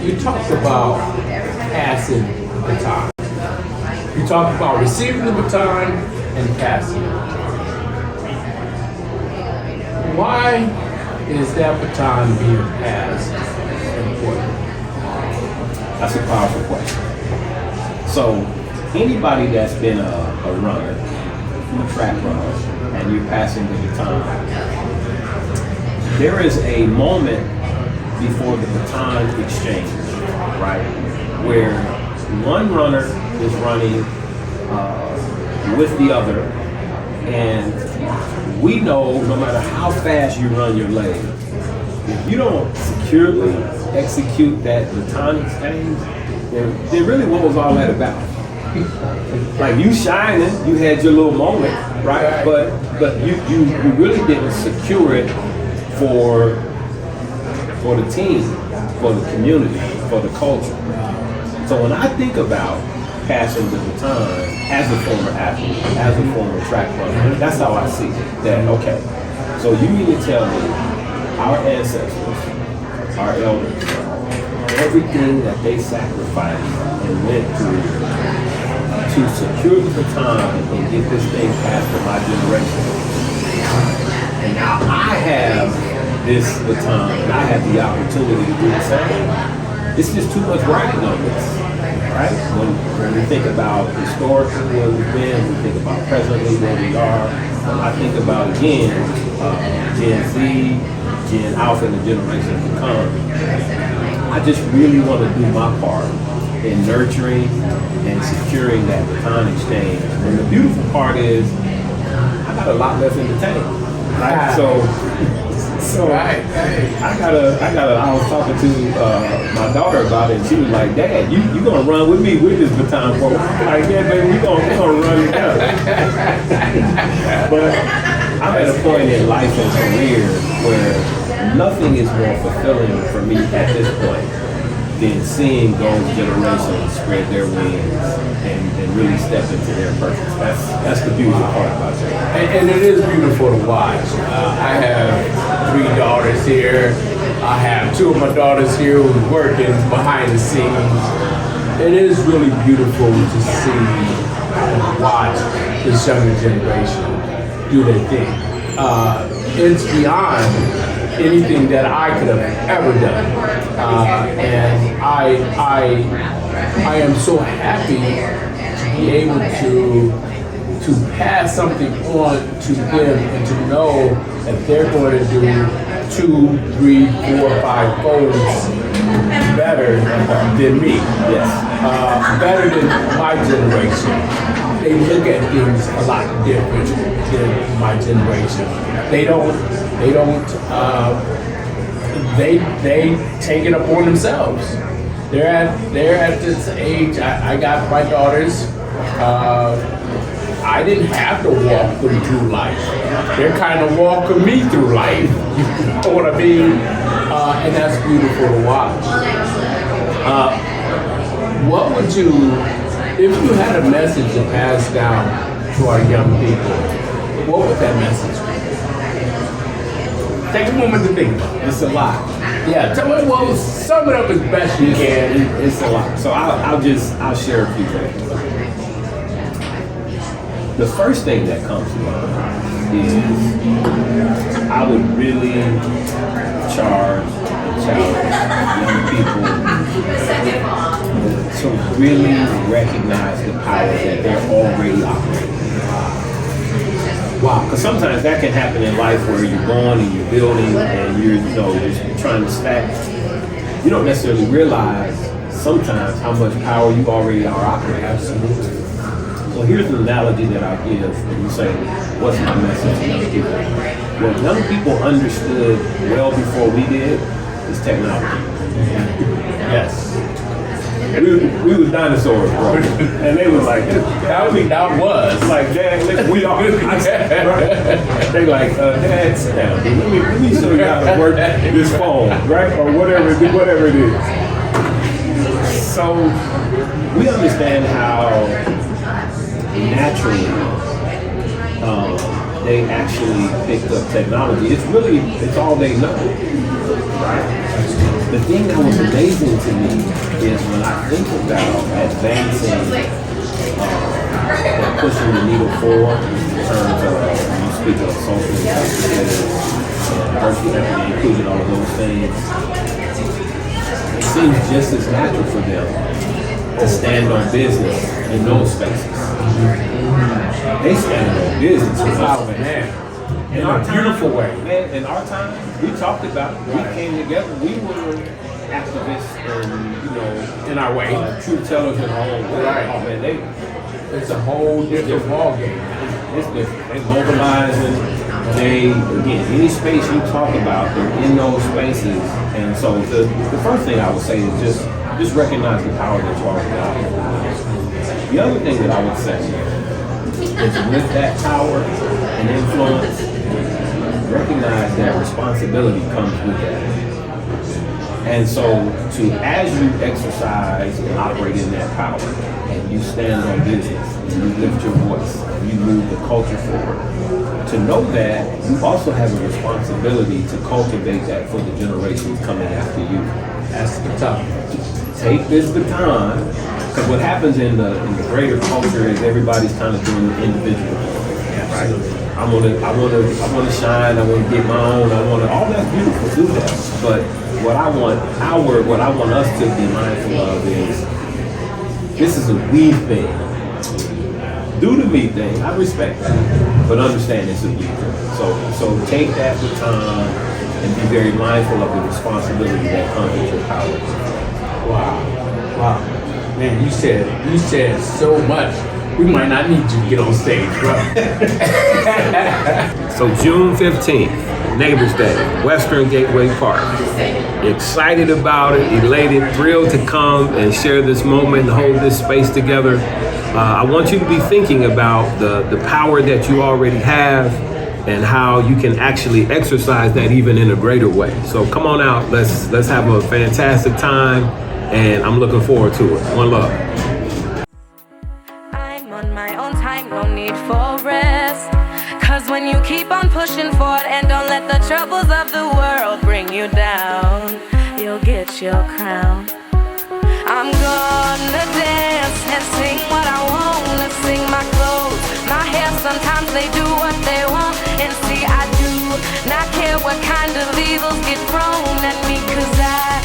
you talked about passing the baton. You talked about receiving the baton and passing it. Why is that baton being passed important? That's a powerful question. So, anybody that's been a runner, a track runner, and you're passing the baton, there is a moment before the baton exchange, right? Where one runner is running with the other, and we know no matter how fast you run your leg, if you don't securely execute that baton exchange, then really what was all that about? Like you shining, you had your little moment, right? But you really didn't secure it for the team, for the community, for the culture. So when I think about passing the baton as a former athlete, as a former track runner, that's how I see it. That, okay, so you mean to tell me our ancestors, our elders, everything that they sacrificed and went through to secure the baton and get this thing passed to my generation. And now I have this baton and I have the opportunity to do the same. It's just too much riding on this, right? When we think about historically where we've been, we think about presently where we are. I think about, again, Gen Z, Gen Alpha, and the generations to come. I just really want to do my part in nurturing and securing that baton exchange. And the beautiful part is, I got a lot left in the tank, right? So I was talking to my daughter about it, and she was like, "Dad, you gonna run with me with this baton for?" I'm like, "Yeah, baby, we gonna run together." But I'm at a point in life and career where nothing is more fulfilling for me at this point than seeing those generations spread their wings and really step into their purpose. That's the beautiful part about it. And it is beautiful to watch. I have 3 daughters here. I have 2 of my daughters here who's working behind the scenes. It is really beautiful to see and watch this younger generation do their thing. It's beyond anything that I could have ever done. And I am so happy to be able to pass something on to them and to know that they're going to do 2, 3, 4, 5 folds better than me. Yes. Better than my generation. They look at things a lot different than my generation. They take it upon themselves. They're at this age. I got my daughters. I didn't have to walk them through life. They're kind of walking me through life. You know what I mean? And that's beautiful to watch. What would you, if you had a message to pass down to our young people, what would that message be? Take a moment to think about it. It's a lot. Yeah, well, sum it up as best you can. It's a lot. So I'll share a few things. The first thing that comes to mind is I would really challenge young people to really recognize the power that they're already operating. Wow, because sometimes that can happen in life where you're going and you're building and you're trying to stack. You don't necessarily realize sometimes how much power you already are operating. Absolutely. So here's an analogy that I'll give when you say, what's my message to young people? What young people understood well before we did is technology. Yes. We was dinosaurs, bro. And they was like, that was. Like, Dad, we are. They like, Dad, sit down. Dude. Let me show you how to work this phone, right? Or whatever it is. So we understand how naturally they actually picked up technology. It's all they know, right? The thing that was amazing to me is when I think about advancing and pushing the needle forward in terms of you speak of social justice, diversity, equity, inclusion, all of those things. It seems just as natural for them to stand on business in those spaces. They stand on business in those spaces. In a beautiful way. Man, in our time, we talked about it. We came together. We were activists and, in our way. Truth tellers in our own way. Right. Oh, man, It's a whole different ball game. it's different. They mobilizing. Again, any space you talk about, they're in those spaces. And so the first thing I would say is just recognize the power that you already got. The other thing that I would say is with that power and influence, recognize that responsibility comes with that. And so as you exercise and operate in that power, and you stand on business, and you lift your voice, and you move the culture forward, to know that you also have a responsibility to cultivate that for the generations coming after you. That's the tough. Take this baton, because what happens in the greater culture is everybody's kind of doing the individual, right? I want to shine. I want to get my own. All that's beautiful. Do that. But what I want us to be mindful of is this is a we thing. Do the me thing. I respect that, but understand it's a we thing. So take that baton and be very mindful of the responsibility that comes with your power. Wow. Man, you said so much. We might not need you to get on stage, bro. So June 15th, Neighbors Day, Western Gateway Park. Excited about it, elated, thrilled to come and share this moment and hold this space together. I want you to be thinking about the power that you already have and how you can actually exercise that even in a greater way. So come on out, let's have a fantastic time, and I'm looking forward to it. One love. On my own time, no need for rest. Cause when you keep on pushing forward and don't let the troubles of the world bring you down, you'll get your crown. I'm gonna dance and sing what I wanna sing. My clothes, my hair, sometimes they do what they want. And see, I do not care what kind of evils get thrown at me, cause I